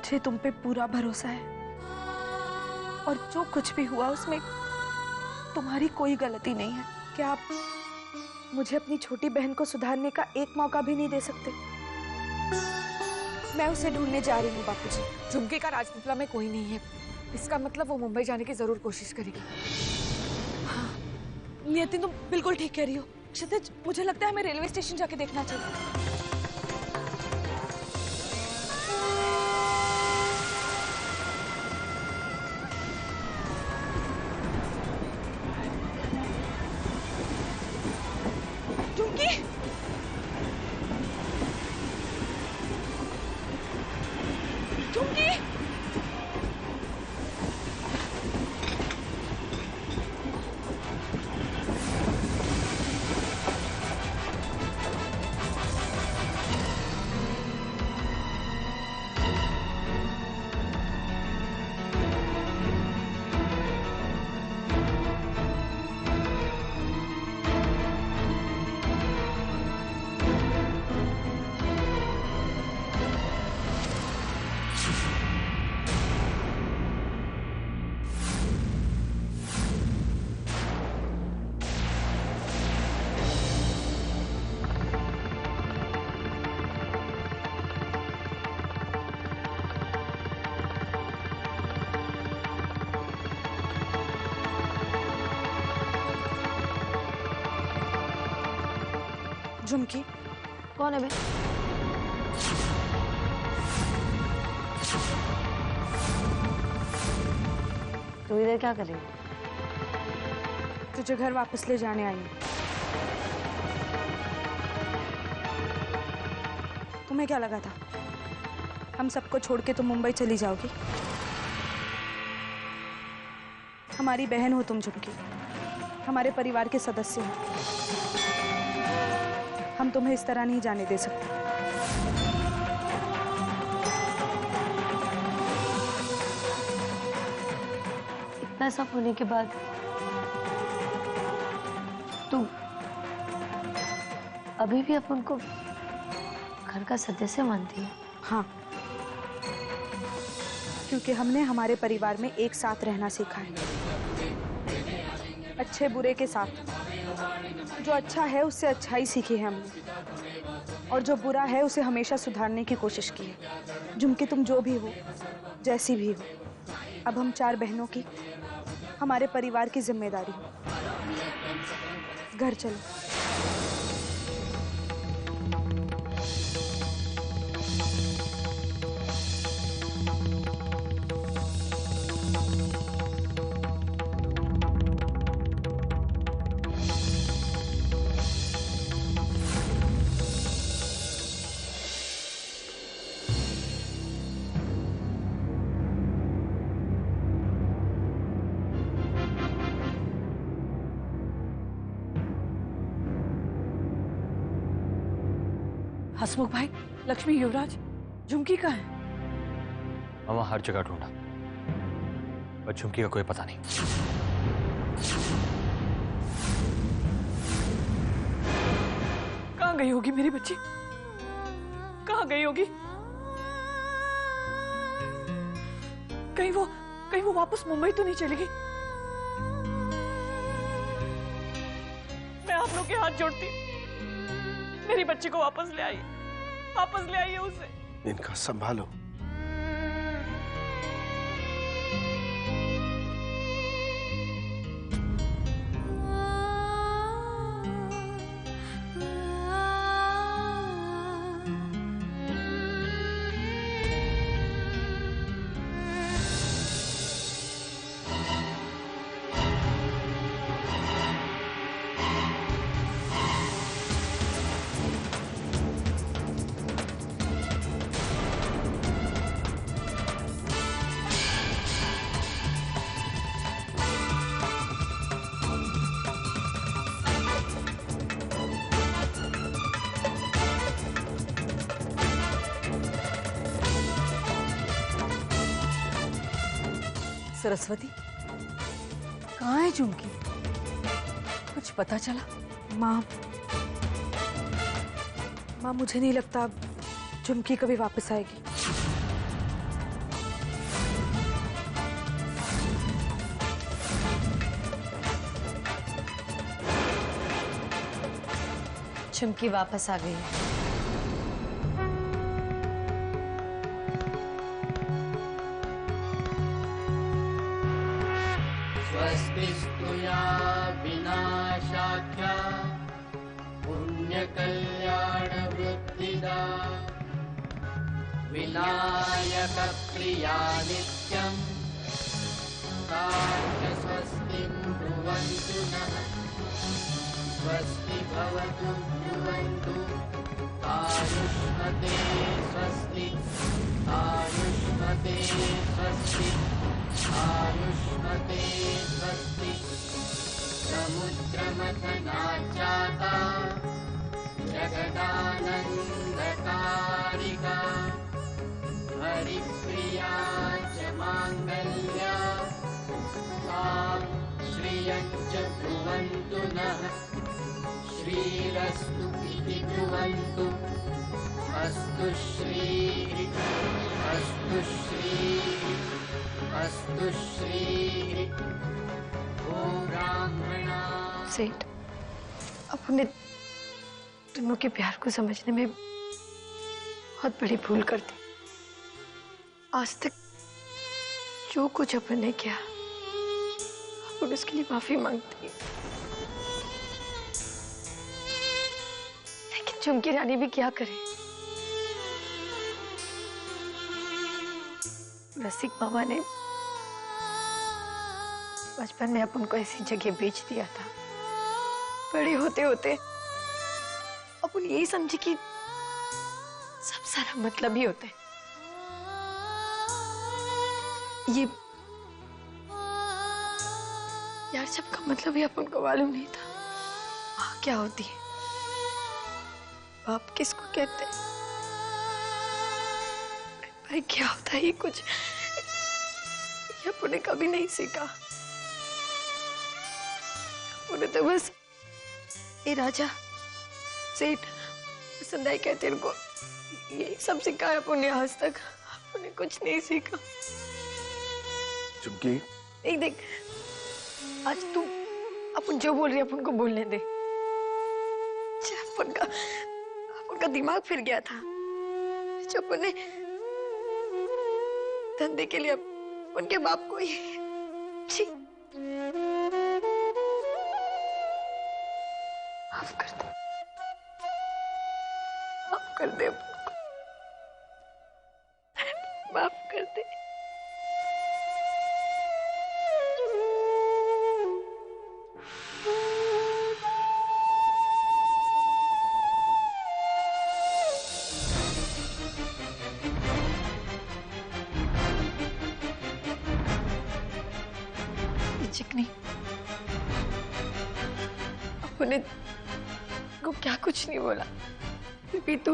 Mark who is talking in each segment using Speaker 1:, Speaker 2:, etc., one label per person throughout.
Speaker 1: मुझे तुम पे पूरा भरोसा है और जो कुछ भी हुआ उसमें तुम्हारी कोई गलती नहीं है। क्या आप मुझे अपनी छोटी बहन को सुधारने का एक मौका भी नहीं दे सकते? मैं उसे ढूंढने जा रही हूँ बापूजी।
Speaker 2: झुमकी का राजपीपला में कोई नहीं है, इसका मतलब वो मुंबई जाने की जरूर कोशिश करेगी।
Speaker 1: हाँ नियति, तुम बिल्कुल ठीक कह रही हो। क्षितिज, मुझे लगता है हमें रेलवे स्टेशन जाके देखना चाहिए। झुमकी
Speaker 3: कौन है बे? तू इधर क्या कर रही है?
Speaker 1: तुझे घर वापस ले जाने आई हूँ। तुम्हें क्या लगा था हम सबको छोड़ के तुम मुंबई चली जाओगी? हमारी बहन हो तुम झुमकी, हमारे परिवार के सदस्य हो। हम तुम्हें इस तरह नहीं जाने दे सकते।
Speaker 3: इतना सब होने के बाद तू अभी भी अपन को घर का सदस्य मानती है?
Speaker 1: हाँ, क्योंकि हमने हमारे परिवार में एक साथ रहना सीखा है, अच्छे बुरे के साथ। जो अच्छा है उससे अच्छाई सीखी है हमने, और जो बुरा है उसे हमेशा सुधारने की कोशिश की है। झुमकी, तुम जो भी हो, जैसी भी हो, अब हम 4 बहनों की, हमारे परिवार की जिम्मेदारी हो। घर चलो।
Speaker 2: हसमुख भाई, लक्ष्मी, युवराज, झुमकी कहाँ है?
Speaker 4: मामा हर जगह ढूंढा पर झुमकी का कोई पता नहीं।
Speaker 2: कहाँ गई होगी मेरी बच्ची? कहाँ गई होगी? कहीं वो वापस मुंबई तो नहीं चली गई? मैं आप लोग के हाथ जोड़ती, मेरी बच्ची को वापस ले आइए उसे।
Speaker 5: इनका संभालो।
Speaker 2: सरस्वती, कहाँ है झुमकी? कुछ पता चला?
Speaker 1: माँ, मुझे नहीं लगता अब झुमकी कभी वापस आएगी।
Speaker 3: झुमकी वापस आ गई है।
Speaker 5: स्वस्तिस्तु या विनाशाख्या पुण्यकल्याणवृत्तिदा विनायकप्रिया नित्यं स्वस्तिं ब्रुवन्तु नः स्वस्ति भवतु ब्रुवन्तु आयुष्मते स्वस्ति आयुष्मते स्वस्ति आयुष्मते स्वस्ति समुद्रमथनाचाता जगदानन्दकारिका हरिप्रिया च माङ्गल्या तां श्रियं च ब्रुवन्तु नः श्रीरस्तु इति ब्रुवन्तु अस्तु श्रीः अस्तु श्रीः अस्तु श्रीः ॐ ब्राह्मणा।
Speaker 6: सेठ, अपने दोनों के प्यार को समझने में बहुत बड़ी भूल कर दी। आज तक जो कुछ अपन ने किया, अपन उसके लिए माफी मांगते हैं। लेकिन झुमकी रानी भी क्या करे? रसिक मामा ने बचपन में अपन को ऐसी जगह बेच दिया था। बड़े होते होते अपन यही समझे कि सब सारा मतलब ही होता है। ये यार, सबका मतलब ही अपन को मालूम नहीं था। माँ क्या होती है, बाप किसको कहते हैं, भाई क्या होता है, ये कुछ ये अपन ने कभी नहीं सीखा। अपन तो बस ये राजा सेठ पसंद आई क्या तेरे को, यही सब सीखा है अपन ने आज तक। अपन ने कुछ नहीं सीखा।
Speaker 7: झुमकी,
Speaker 6: नहीं देख, आज तू अपन जो बोल रही है अपन को बोलने दे। अपन का दिमाग फिर गया था। जो अपन ने धंधे के लिए उनके बाप को ही माफ कर दे, माफ कर दे, माफ कर दे। चिकनी, अपने को क्या कुछ नहीं बोला, फिर भी तू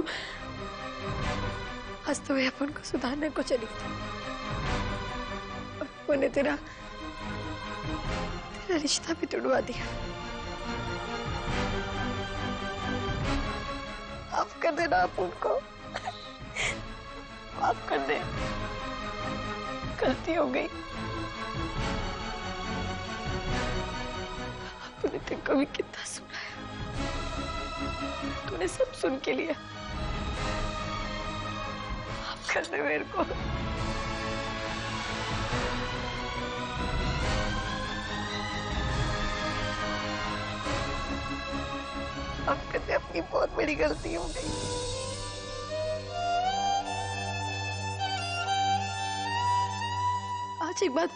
Speaker 6: हंसते हुए अपन को सुधारने को चली थी। और उन्हें तेरा रिश्ता भी तोड़वा दिया। माफ कर देना अपन को, माफ कर दे, गलती हो गई। तूने तेरे को भी कितना सुनाया, तूने सब सुन के लिया। माफ कर दे मेरे को। माफ कर दे, अपनी बहुत बड़ी गलती हो गई। आज एक बात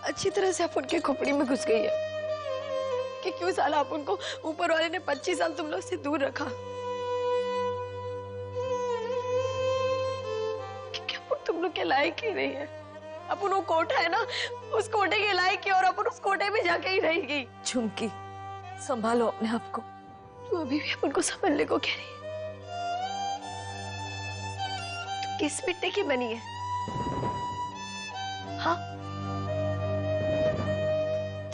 Speaker 6: अच्छी तरह से अपन के खोपड़ी में घुस गई है कि क्यों साला अपन को ऊपर वाले ने 25 साल तुम लोग से दूर रखा। कि अपन तुम लोग के लायक ही नहीं है। अपन वो कोठा है ना, उस कोठे के लायक है और अपन उस कोठे में जाके ही रहेगी।
Speaker 2: झुमकी, संभालो अपने आप को।
Speaker 6: तू अभी भी अपन को संभलने को कह रही है? तू किस मिट्टी की बनी है? हाँ,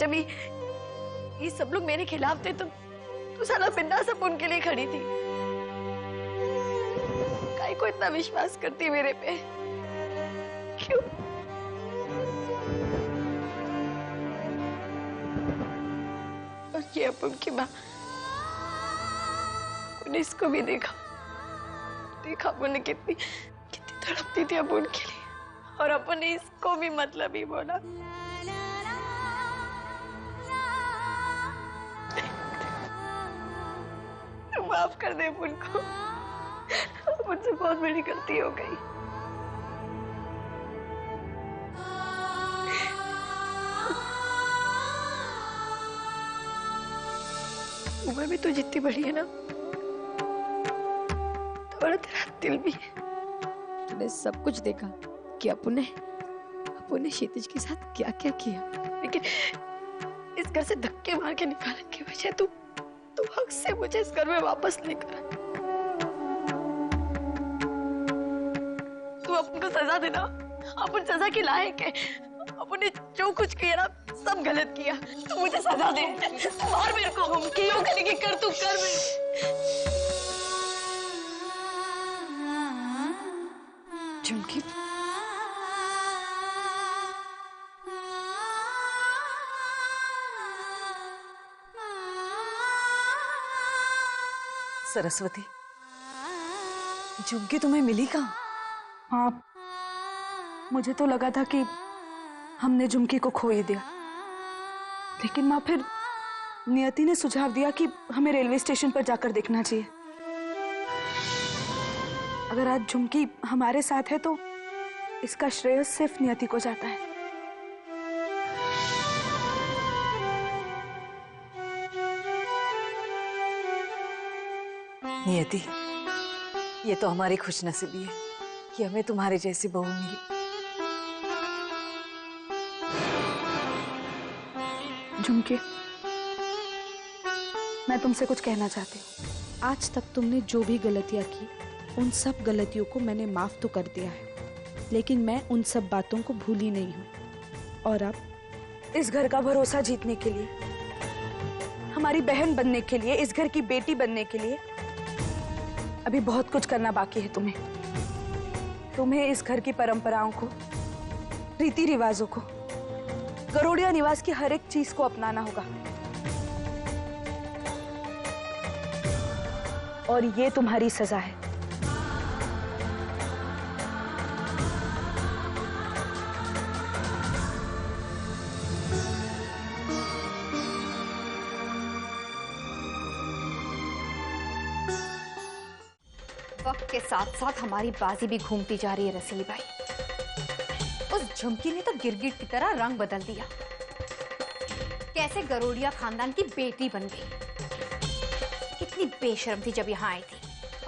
Speaker 6: जब ये सब लोग मेरे खिलाफ थे तो तू साला बिंदास अब उनके लिए खड़ी थी। काहे को इतना विश्वास करती मेरे पे? क्यों? और ये अब उनकी माँ अपने इसको भी देखा देखा, अपन ने कितनी कितनी तड़पती थी अपन के लिए, और अपन ने इसको भी मतलब ही बोला। माफ कर दे अपन को, मुझसे बहुत बड़ी गलती हो गई। उम्र भी तो जितनी बड़ी है ना, थोड़ा तेरा दिल भी है। तूने सब कुछ देखा कि अपन ने क्षितिज के साथ क्या क्या किया, लेकिन इस घर से धक्के मार के निकालने की वजह तू हक से मुझे इस घर में वापस लेकर आया। तू अपन को सजा देना, अपन सजा के लायक है। अपन ने जो कुछ किया ना सब गलत किया, तू मुझे सजा दे, मार मेरे को, हम क्यों करेंगे, कर तू कर झुमकी।
Speaker 1: सरस्वती, झुमकी तुम्हें मिली कहाँ? हाँ, मुझे तो लगा था कि हमने झुमकी को खो ही दिया, लेकिन माँ फिर नियति ने सुझाव दिया कि हमें रेलवे स्टेशन पर जाकर देखना चाहिए। अगर आज झुमकी हमारे साथ है तो इसका श्रेय सिर्फ नियति को जाता है।
Speaker 7: नियति, ये तो हमारी खुशनसीबी है कि हमें तुम्हारे जैसी बहू मिली।
Speaker 1: झुमके, मैं तुमसे कुछ कहना चाहती हूँ। आज तक तुमने जो भी गलतियां की, उन सब गलतियों को मैंने माफ तो कर दिया है, लेकिन मैं उन सब बातों को भूली नहीं हूँ। और अब इस घर का भरोसा जीतने के लिए, हमारी बहन बनने के लिए, इस घर की बेटी बनने के लिए अभी बहुत कुछ करना बाकी है तुम्हें इस घर की परंपराओं को, रीति रिवाजों को, गरोड़िया निवास की हर एक चीज को अपनाना होगा। और ये तुम्हारी सजा है।
Speaker 3: वक्त के साथ साथ हमारी बाजी भी घूमती जा रही है रसीली बाई। उस झुमकी ने तो गिरगिट की तरह रंग बदल दिया, कैसे गरोड़िया खानदान की बेटी बन गई। कितनी बेशर्म थी जब यहाँ आई थी,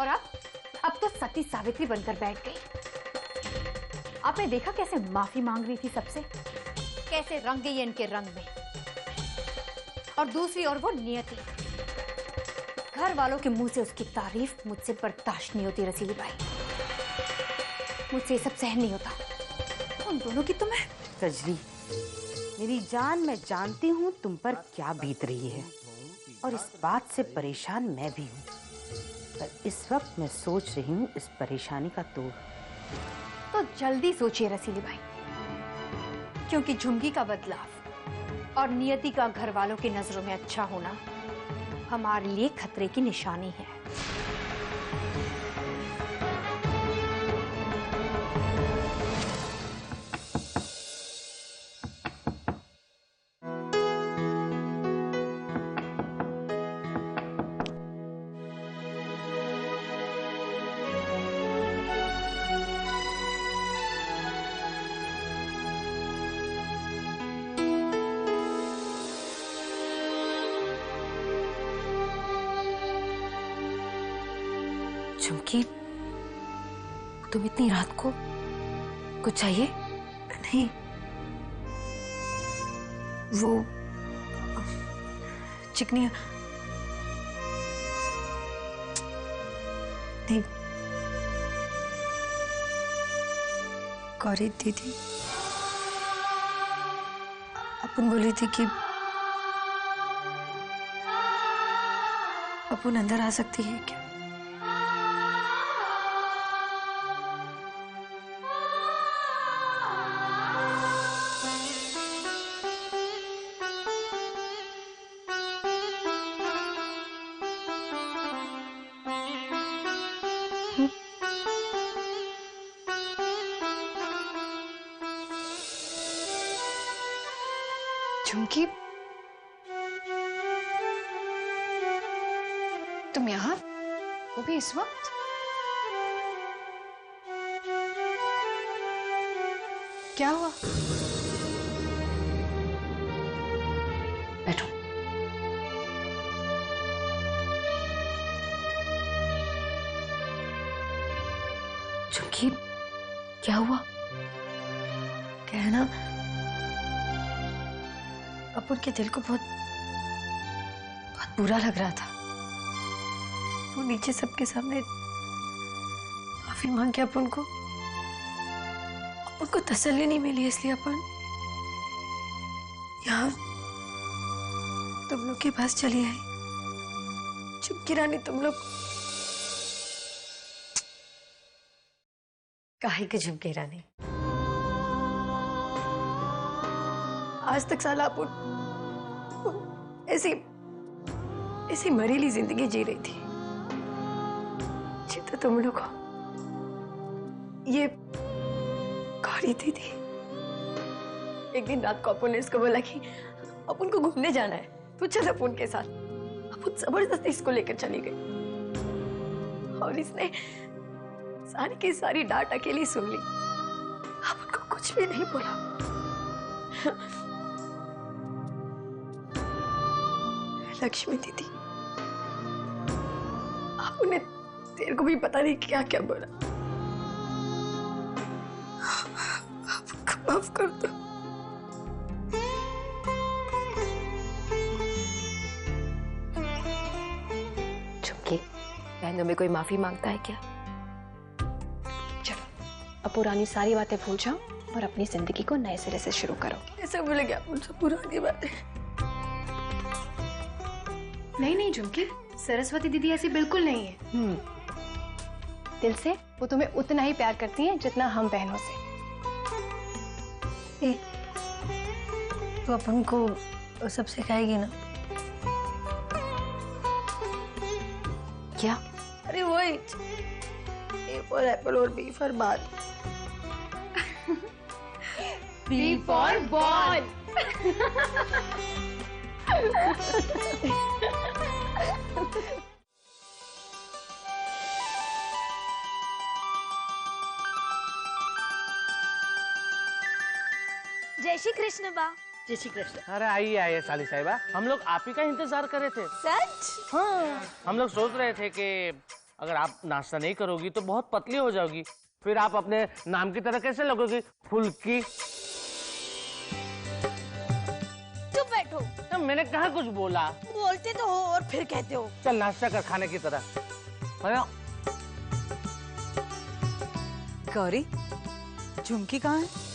Speaker 3: और अब तो सती सावित्री बनकर बैठ गई। आपने देखा कैसे माफी मांग रही थी सबसे, कैसे रंग गई इनके रंग में। और दूसरी ओर वो नियति, घर वालों के मुंह से उसकी तारीफ मुझसे बर्दाश्त नहीं होती रसीली बाई। मुझसे ये सब सहन नहीं होता। उन दोनों की तो मैं
Speaker 8: कजरी, मेरी जान, मैं जानती हूँ तुम पर क्या बीत रही है, और इस बात से परेशान मैं भी हूँ। पर इस वक्त मैं सोच रही हूँ इस परेशानी का तोड़।
Speaker 3: तो जल्दी सोचिए रसीली बाई, क्योंकि झुमकी का बदलाव और नियति का घर वालों की नजरों में अच्छा होना हमारे लिए खतरे की निशानी है।
Speaker 6: झुमकी, तुम इतनी रात को कुछ चाहिए? नहीं, वो चिकनिया नहीं, गौरी दीदी अपन बोली थी कि अपन अंदर आ सकती है क्या? झुमकी, तुम यहाँ, वो भी इस वक्त? क्या हुआ?
Speaker 8: बैठो। झुमकी, क्या हुआ?
Speaker 6: क्या है ना, अपुन के दिल को बहुत बहुत बुरा लग रहा था। वो नीचे सबके सामने माफी मांग के अपुन को तसल्ली नहीं मिली, इसलिए अपन यहाँ तुम लोग के पास चली आई। झुमकी रानी, तुम लोग काहे के झुमकी रानी? आज तक साला अपन ऐसी मरीली जिंदगी जी रही थी। तो तुम लोग ये गौरी दीदी, एक दिन रात को अपन ने इसको बोला कि अपन को घूमने जाना है, तो चल अपन के साथ। अपन जबरदस्ती इसको लेकर चली गई और इसने सारी की सारी डांट अकेली सुन ली। अपन को कुछ भी नहीं बोला। लक्ष्मी दीदी, आपने तेरे को भी पता नहीं क्या क्या बोला। आपको माफ कर दो।
Speaker 9: झुमकी, बहनों में कोई माफी मांगता है क्या? चलो, अब पुरानी सारी बातें भूल जाओ और अपनी जिंदगी को नए सिरे से शुरू करो।
Speaker 6: ऐसा बोलेंगे आप मुझसे पुरानी बातें?
Speaker 9: नहीं नहीं झुमकी, सरस्वती दीदी ऐसी बिल्कुल नहीं है। दिल से वो तुम्हें उतना ही प्यार करती हैं जितना हम बहनों से।
Speaker 6: तो अपन को सब सिखाएगी ना?
Speaker 9: क्या?
Speaker 6: अरे वही ए फॉर एप्पल और B for ball.
Speaker 9: B for ball.
Speaker 10: जय श्री कृष्ण बा।
Speaker 8: जय श्री कृष्ण।
Speaker 11: अरे आइए आइए साली साहिबा, हम लोग आप ही का इंतजार कर रहे थे।
Speaker 10: सच?
Speaker 11: हाँ, हम लोग सोच रहे थे कि अगर आप नाश्ता नहीं करोगी तो बहुत पतली हो जाओगी, फिर आप अपने नाम की तरह कैसे लगोगी, फुल्की।
Speaker 10: चुप बैठो।
Speaker 11: तो मैंने कहा कुछ बोला?
Speaker 10: बोलते तो हो और फिर कहते हो।
Speaker 11: चल नाश्ता कर खाने की तरह।
Speaker 7: गौरी, झुमकी कहाँ है?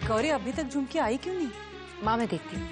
Speaker 7: गौरी, अभी तक झुमकी आई क्यों नहीं?
Speaker 3: माँ, मैं देखती हूँ।